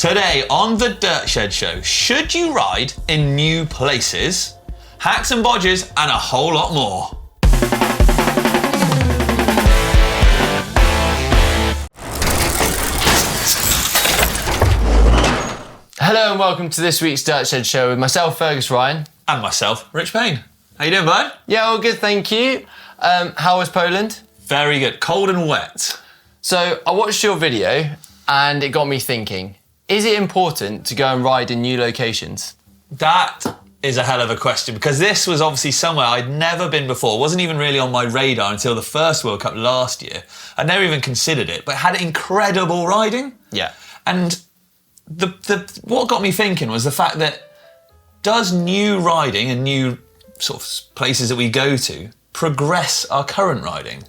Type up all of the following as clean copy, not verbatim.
Today on The Dirt Shed Show, should you ride in new places? Hacks and bodges and a whole lot more. Hello and welcome to this week's Dirt Shed Show with myself, Fergus Ryan. And myself, Rich Payne. How you doing, bud? Yeah, all good, thank you. How was Poland? Very good. Cold and wet. So I watched your video and it got me thinking, is it important to go and ride in new locations? That is a hell of a question, because this was obviously somewhere I'd never been before. It wasn't even really on my radar until the first World Cup last year. I'd never even considered it, but it had incredible riding. Yeah. And what got me thinking was the fact that does new riding and new sort of places that we go to progress our current riding?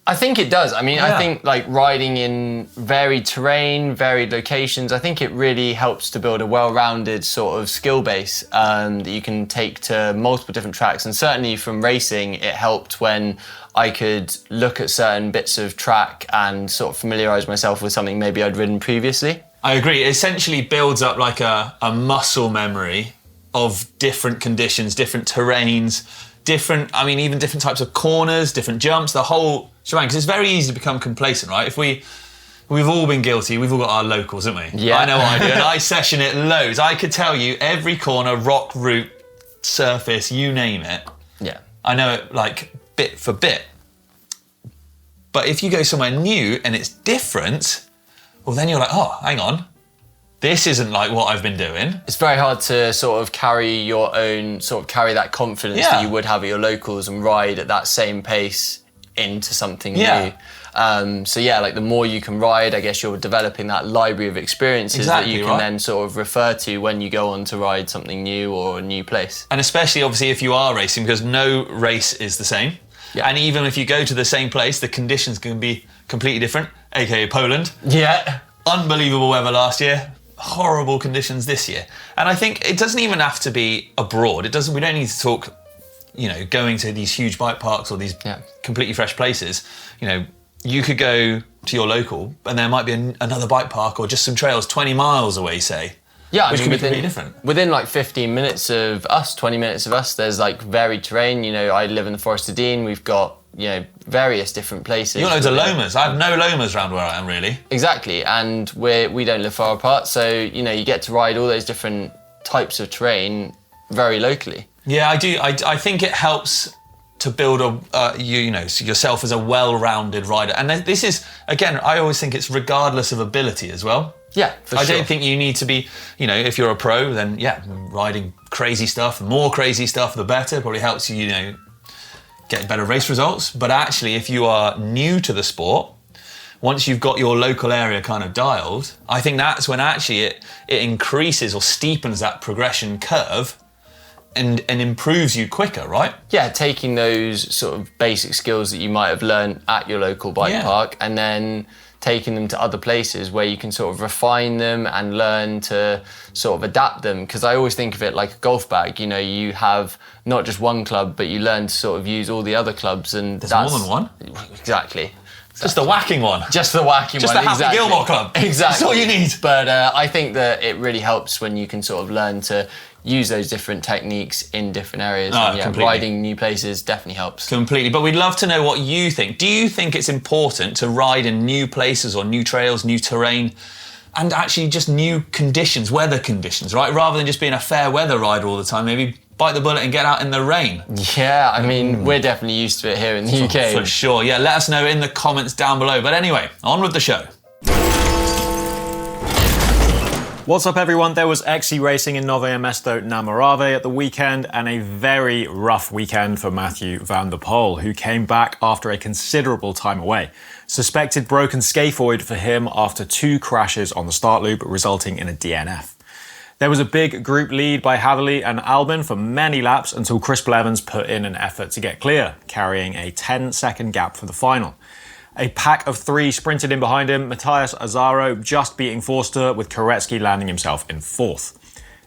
I think it does. I mean, Yeah. I think like riding in varied terrain, varied locations, I think it really helps to build a well-rounded sort of skill base that you can take to multiple different tracks. And certainly from racing, it helped when I could look at certain bits of track and sort of familiarise myself with something maybe I'd ridden previously. I agree. It essentially builds up like a muscle memory of different conditions, different terrains, even different types of corners, different jumps, the whole shebang. Because it's very easy to become complacent, right? We've all been guilty. We've all got our locals, haven't we? Yeah. I know what I do, and I session it loads. I could tell you every corner, rock, route, surface, you name it. Yeah. I know it like bit for bit. But if you go somewhere new and it's different, well, then you're like, oh, hang on. This isn't like what I've been doing. It's very hard to sort of carry that confidence that you would have at your locals and ride at that same pace into something new. So yeah, like the more you can ride, I guess you're developing that library of experiences that you can then sort of refer to when you go on to ride something new or a new place. And especially obviously if you are racing, because no race is the same. Yeah. And even if you go to the same place, the conditions can be completely different, aka Poland. Yeah. Unbelievable weather last year. Horrible conditions this year. And I think it doesn't even have to be abroad. We don't need to talk, going to these huge bike parks or these completely fresh places. You could go to your local and there might be another bike park or just some trails 20 miles away, say. Yeah, which could be completely different. Within like 15 minutes of us, 20 minutes of us, there's like varied terrain. I live in the Forest of Dean. We've got, various different places. You've got loads of lomas. I have no lomas around where I am, really. Exactly, and we don't live far apart, so, you get to ride all those different types of terrain very locally. Yeah, I do. I think it helps to build yourself as a well-rounded rider. And this is, again, I always think it's regardless of ability as well. Yeah, for sure. I don't think you need to be, if you're a pro, then riding crazy stuff, the more crazy stuff, the better. Probably helps you, get better race results. But actually, if you are new to the sport, once you've got your local area kind of dialed, I think that's when actually it increases or steepens that progression curve and improves you quicker, right? Yeah, taking those sort of basic skills that you might have learned at your local bike park and then taking them to other places where you can sort of refine them and learn to sort of adapt them. Because I always think of it like a golf bag. You have not just one club, but you learn to sort of use all the other clubs. And there's more than one. Exactly. Just the whacking one. Just the whacking one. Just the Happy Gilmore club. Exactly. That's all you need. But I think that it really helps when you can sort of learn to use those different techniques in different areas. And riding new places definitely helps. Completely. But we'd love to know what you think. Do you think it's important to ride in new places or new trails, new terrain, and actually just new conditions, weather conditions, right? Rather than just being a fair weather rider all the time, maybe bite the bullet and get out in the rain. Yeah, I mean, we're definitely used to it here in the UK. For sure. Yeah, let us know in the comments down below. But anyway, on with the show. What's up, everyone? There was XC racing in Nové Mesto na Moravě at the weekend, and a very rough weekend for Matthew van der Poel, who came back after a considerable time away. Suspected broken scaphoid for him after 2 crashes on the start loop, resulting in a DNF. There was a big group lead by Hadley and Albin for many laps until Chris Blevins put in an effort to get clear, carrying a 10-second gap for the final. A pack of 3 sprinted in behind him, Matthias Azaro just beating Forster, with Koretsky landing himself in 4th.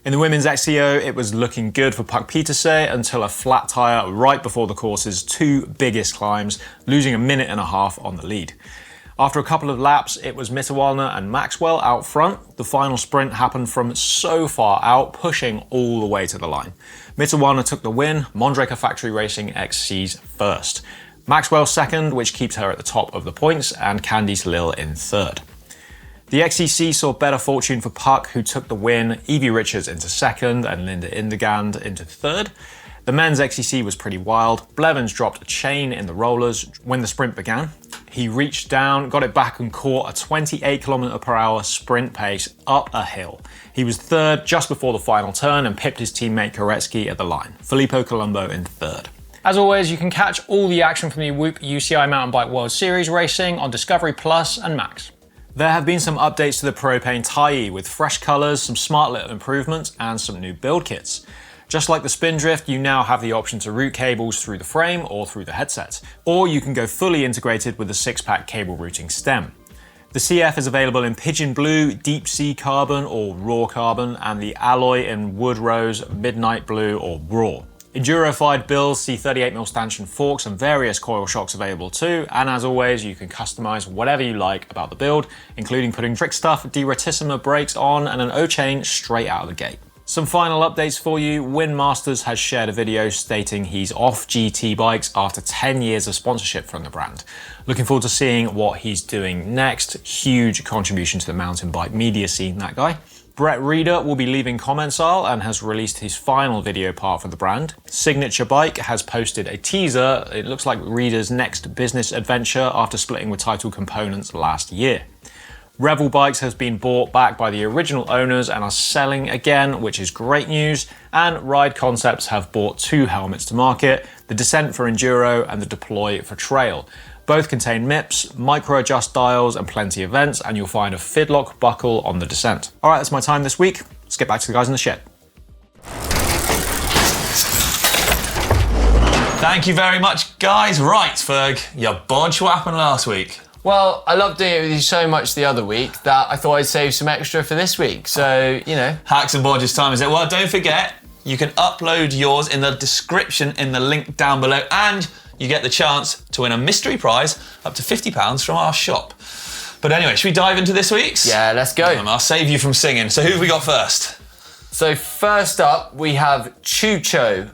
In the women's XCO, it was looking good for Puck Pieterse until a flat tyre right before the course's 2 biggest climbs, losing a minute and a half on the lead. After a couple of laps, it was Mitterwaldner and Maxwell out front. The final sprint happened from so far out, pushing all the way to the line. Mitterwaldner took the win, Mondraker Factory Racing XC's first. Maxwell second, which keeps her at the top of the points, and Candice Lil in third. The XCC saw better fortune for Puck, who took the win, Evie Richards into second, and Linda Indegand into third. The men's XCC was pretty wild. Blevins dropped a chain in the rollers when the sprint began. He reached down, got it back and caught a 28km/h sprint pace up a hill. He was third just before the final turn and pipped his teammate Koretsky at the line. Filippo Colombo in third. As always, you can catch all the action from the Whoop UCI Mountain Bike World Series racing on Discovery Plus and Max. There have been some updates to the Propane Tyee with fresh colours, some smart little improvements, and some new build kits. Just like the Spindrift, you now have the option to route cables through the frame or through the headset, or you can go fully integrated with the 6-pack cable routing stem. The CF is available in Pigeon Blue, Deep Sea Carbon or Raw Carbon, and the alloy in Wood Rose, Midnight Blue or Raw. Endurofied bills see 38mm stanchion forks and various coil shocks available too, and as always, you can customize whatever you like about the build, including putting trick stuff, de-ratissima brakes on, and an O-chain straight out of the gate. Some final updates for you. Win Masters has shared a video stating he's off GT bikes after 10 years of sponsorship from the brand. Looking forward to seeing what he's doing next. Huge contribution to the mountain bike media scene, that guy. Brett Reeder will be leaving Commensal and has released his final video part for the brand. Signature Bike has posted a teaser. It looks like Reeder's next business adventure after splitting with Title Components last year. Revel Bikes has been bought back by the original owners and are selling again, which is great news. And Ride Concepts have brought 2 helmets to market, the Descent for Enduro and the Deploy for Trail. Both contain MIPS, micro-adjust dials and plenty of vents, and you'll find a Fidlock buckle on the Descent. All right, that's my time this week. Let's get back to the guys in the shed. Thank you very much, guys. Right, Ferg, your bodge, what happened last week? Well, I loved doing it with you so much the other week that I thought I'd save some extra for this week. So, you know. Hacks and bodges time, is it? Well, don't forget, you can upload yours in the description in the link down below, and you get the chance to win a mystery prize up to £50 from our shop. But anyway, should we dive into this week's? Yeah, let's go. I'll save you from singing. So who have we got first? So first up, we have Chucho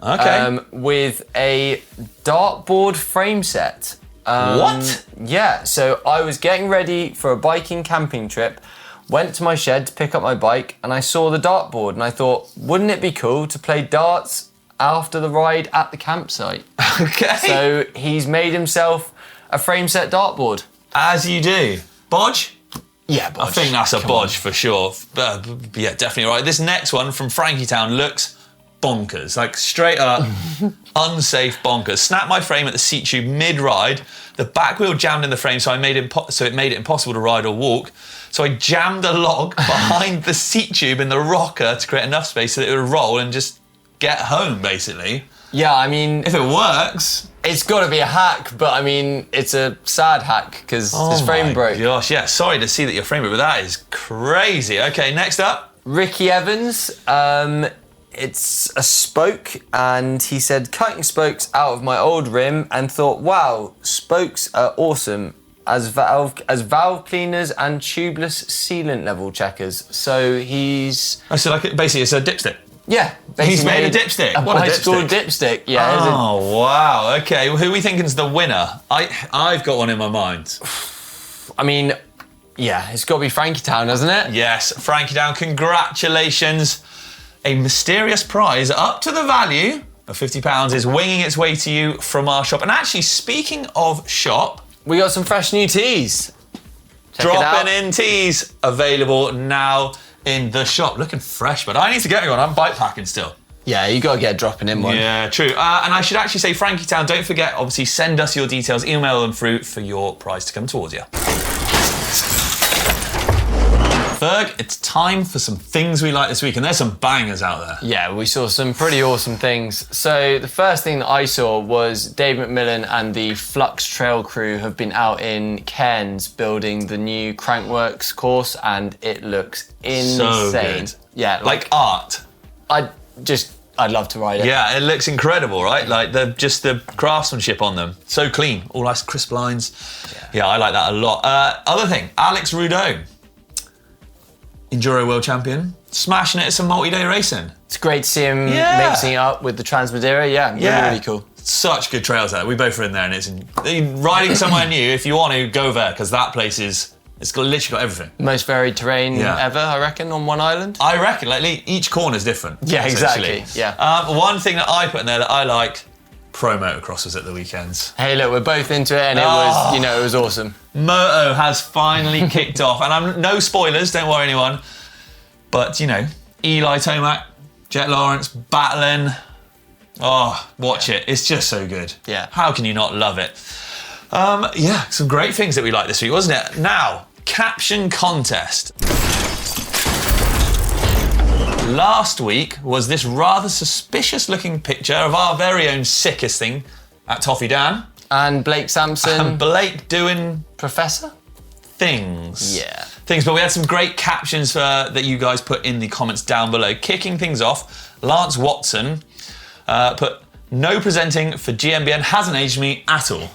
with a dartboard frame set. What? Yeah, so I was getting ready for a biking camping trip, went to my shed to pick up my bike, and I saw the dartboard, and I thought, wouldn't it be cool to play darts after the ride at the campsite? Okay. So he's made himself a frame set dartboard. As you do. Bodge? Yeah, bodge. I think that's a bodge for sure. Yeah, definitely right. This next one from Frankietown looks bonkers, like straight up unsafe bonkers. Snapped my frame at the seat tube mid-ride. The back wheel jammed in the frame, so it made it impossible to ride or walk. So I jammed a log behind the seat tube in the rocker to create enough space so that it would roll and just get home, basically. Yeah, I mean, if it works, it's got to be a hack, but I mean, it's a sad hack because his frame broke. Gosh, yeah, sorry to see that your frame broke, but that is crazy. Okay, next up. Ricky Evans. It's a spoke, and he said, cutting spokes out of my old rim and thought, wow, spokes are awesome as valve cleaners and tubeless sealant level checkers. So he's... Oh, so like basically it's a dipstick. Yeah. He's made a dipstick. A bicycle dipstick, yeah. Oh, wow. Okay, well, who are we thinking is the winner? I've got one in my mind. I mean, yeah, it's got to be Frankietown, hasn't it? Yes, Frankietown, congratulations. A mysterious prize up to the value of £50 is winging its way to you from our shop. And actually, speaking of shop, we got some fresh new tees. Dropping in tees available now in the shop. Looking fresh, but I need to get one. I'm bike packing still. Yeah, you got to get a dropping in one. Yeah, true. And I should actually say, Frankietown, don't forget, obviously, send us your details, email them through for your prize to come towards you. Ferg, it's time for some things we like this week, and there's some bangers out there. Yeah, we saw some pretty awesome things. So the first thing that I saw was Dave McMillan and the Flux Trail crew have been out in Cairns building the new Crankworks course, and it looks insane. So good. Yeah, like art. Just I'd love to ride it. Yeah, it looks incredible, right? Like just the craftsmanship on them. So clean, all nice crisp lines. Yeah, I like that a lot. Other thing, Alex Rudeau, Enduro World Champion, smashing it at some multi-day racing. It's great to see him mixing it up with the Transmadeira. Yeah, really cool. Such good trails there. We both were in there, and it's riding somewhere new. If you want to go there, because that place it's literally got everything. Most varied terrain ever, I reckon, on one island. I reckon, like each corner's different. Yeah, exactly. Yeah. One thing that I put in there that I like, pro motocross was at the weekends. Hey, look, we're both into it, and it was, it was awesome. Moto has finally kicked off, and I'm no spoilers, don't worry anyone. But Eli Tomac, Jet Lawrence battling. Oh, watch it. It's just so good. Yeah. How can you not love it? Some great things that we liked this week, wasn't it? Now, Caption Contest. Last week was this rather suspicious looking picture of our very own sickest thing at Toffee Dan. And Blake Sampson. And Blake doing Professor? Things. Yeah. Things, but we had some great captions that you guys put in the comments down below. Kicking things off, Lance Watson put, no presenting for GMBN hasn't aged me at all.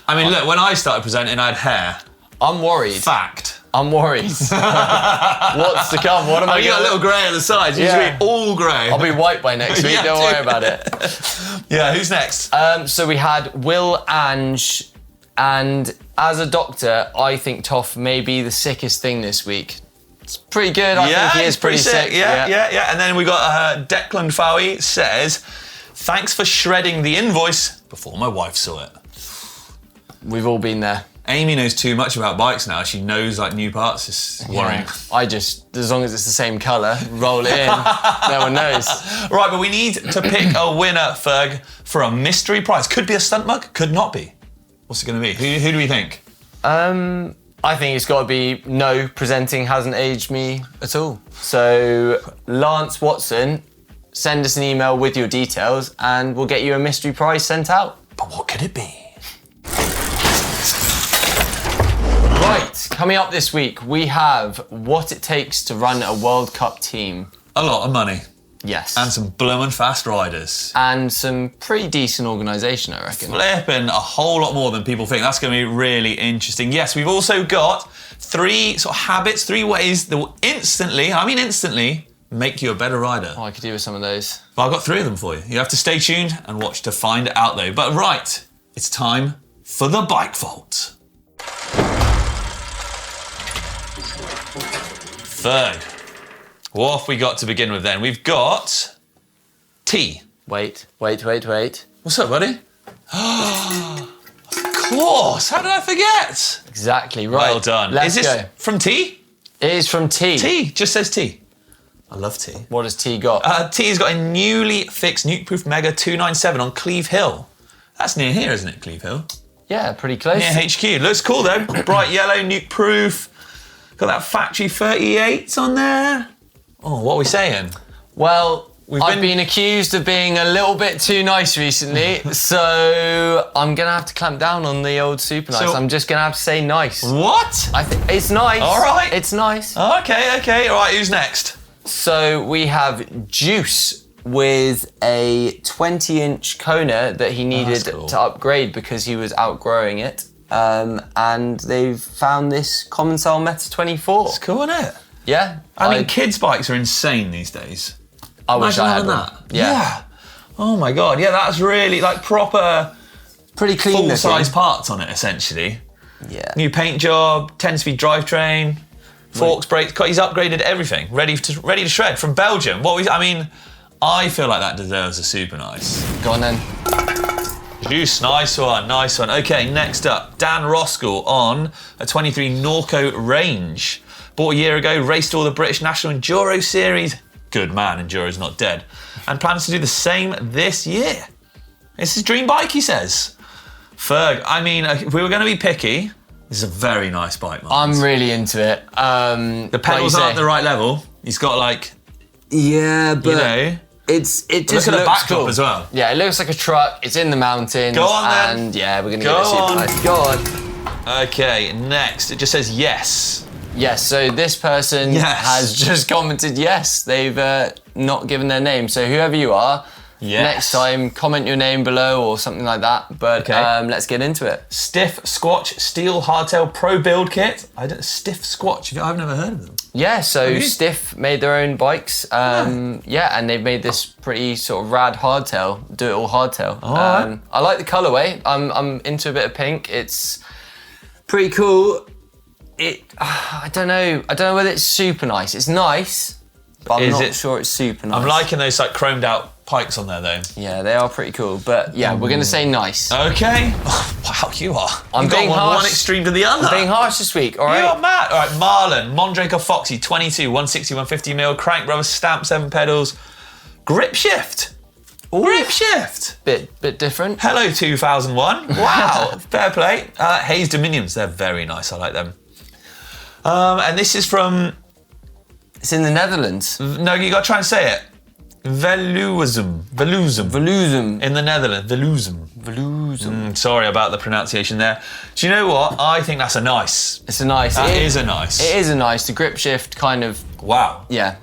I mean, look, when I started presenting, I had hair. I'm worried. Fact. I'm worried. What's to come? What am I You got a little grey at the sides. You should be all grey. I'll be white by next week. Don't worry about it. Yeah, who's next? So we had Will Ange, and as a doctor, I think Toff may be the sickest thing this week. It's pretty good. I think he is pretty sick. Yeah. And then we got Declan Fowie says, thanks for shredding the invoice before my wife saw it. We've all been there. Amy knows too much about bikes now. She knows like new parts. It's worrying. I just, as long as it's the same colour, roll it in. No one knows. Right, but we need to pick a winner, Ferg, for a mystery prize. Could be a stunt mug, could not be. What's it going to be? Who do we think? I think it's got to be no, presenting hasn't aged me at all. So Lance Watson, send us an email with your details and we'll get you a mystery prize sent out. But what could it be? Right, coming up this week, we have what it takes to run a World Cup team. A lot of money. Yes. And some bloomin' fast riders. And some pretty decent organisation, I reckon. Flipping a whole lot more than people think. That's going to be really interesting. Yes, we've also got 3 sort of habits, 3 ways that will instantly make you a better rider. Oh, I could do with some of those. But I've got 3 of them for you. You have to stay tuned and watch to find it out though. But right, it's time for the bike vault. Third, what have we got to begin with then? We've got T. Wait. What's up, buddy? Of course, how did I forget? Exactly, right. Well done. Let's Is this go. from T? It is from T. T, just says T. I love T. What has T got? T's got a newly fixed nuke-proof Mega 297 on Cleve Hill. That's near here, isn't it, Cleve Hill? Yeah, pretty close. Near HQ. Looks cool though. Bright yellow, nuke-proof. Got that factory 38 on there. Oh, what are we saying? Well, I've been accused of being a little bit too nice recently, so I'm gonna have to clamp down on the old super nice. I'm just gonna have to say nice. What? I think it's nice. All right. It's nice. Okay. All right, who's next? So we have Juice with a 20-inch Kona that he needed to upgrade because he was outgrowing it. And they've found this Common Cell Meta 24. It's cool, isn't it? Yeah. I mean, kids' bikes are insane these days. I wish I had Imagine one. that. Yeah. Oh my God. Yeah, that's really like proper Pretty clean full-size looking. parts on it, essentially. Yeah. New paint job, 10-speed drivetrain, forks, brakes. He's upgraded everything. Ready to shred from Belgium. I feel like that deserves a super nice. Go on then. Juice, nice one. Okay, next up, Dan Roskell on a 23 Norco Range. Bought a year ago, raced all the British National Enduro Series. Good man, Enduro's not dead. And plans to do the same this year. It's his dream bike, he says. Ferg, if we were going to be picky, this is a very nice bike, man. I'm really into it. The pedals aren't the right level. He's got Yeah, but... It just look at looks the backdrop cool. as well. Yeah, it looks like a truck. It's in the mountains. Go on then. And yeah, we're gonna Go give it super on. nice. Go on. Okay, next. It just says yes. Yes, so this person has just commented yes. They've not given their name. So whoever you are, next time comment your name below or something like that. But let's get into it. Stiff Squatch Steel Hardtail Pro Build Kit. Stiff Squatch, I've never heard of them. Yeah, so Stiff made their own bikes. And they've made this pretty sort of rad hardtail, do-it-all hardtail. I like the colorway. I'm into a bit of pink. It's pretty cool. I don't know whether it's super nice. It's nice, but I'm not sure it's super nice. I'm liking those like chromed out pikes on there though. Yeah, they are pretty cool. But yeah, we're gonna say nice. Okay. Wow, you are. I'm being harsh. One extreme to the other. I'm being harsh this week. All right. You are mad. All right, Marlon, Mondraker Foxy, 22, 160, 150 mil, crank rubber stamp, 7 pedals, grip shift. Ooh. Grip shift. Bit different. Hello 2001. Wow, fair play. Hayes Dominions, they're very nice. I like them. And this is from... It's in the Netherlands. No, you got to try and say it. Veloozum. In the Netherlands. Veloozum. Sorry about the pronunciation there. Do you know what? I think that's a nice. It's a nice. It is a nice. It is a nice. The grip shift kind of... Wow. Yeah.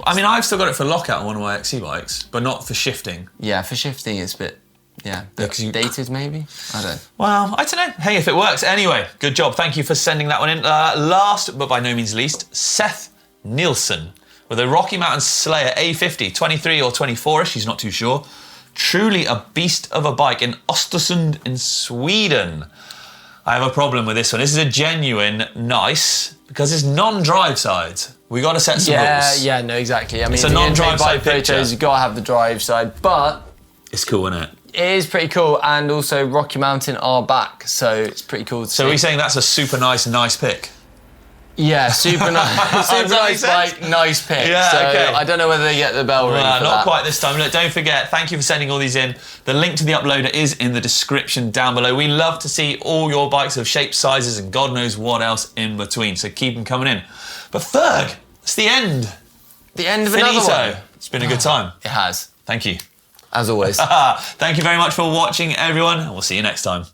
I mean, I've still got it for lockout on one of my XC bikes, but not for shifting. Yeah, for shifting it's a bit... Yeah, dated maybe? I don't know. Well, I don't know. Hey, if it works. Anyway, good job. Thank you for sending that one in. Last, but by no means least, Seth Nielsen with a Rocky Mountain Slayer A50, 23 or 24-ish, he's not too sure. Truly a beast of a bike in Östersund in Sweden. I have a problem with this one. This is a genuine nice, because it's non-drive side. We got to set some rules. Yeah, no, exactly. I mean, it's a non-drive side picture. Photos, you got to have the drive side, but... It's cool, isn't it? It is pretty cool, and also Rocky Mountain are back, so it's pretty cool to see. So are we saying that's a super nice pick? Yeah, super nice, super nice bike, nice pick. Yeah, so okay. I don't know whether they get the bell ring for not that. quite this time. Look, don't forget, thank you for sending all these in. The link to the uploader is in the description down below. We love to see all your bikes of shapes, sizes, and God knows what else in between, so keep them coming in. But Ferg, it's the end. The end of another one. It's been a good time. It has. Thank you. As always. Thank you very much for watching, everyone, and we'll see you next time.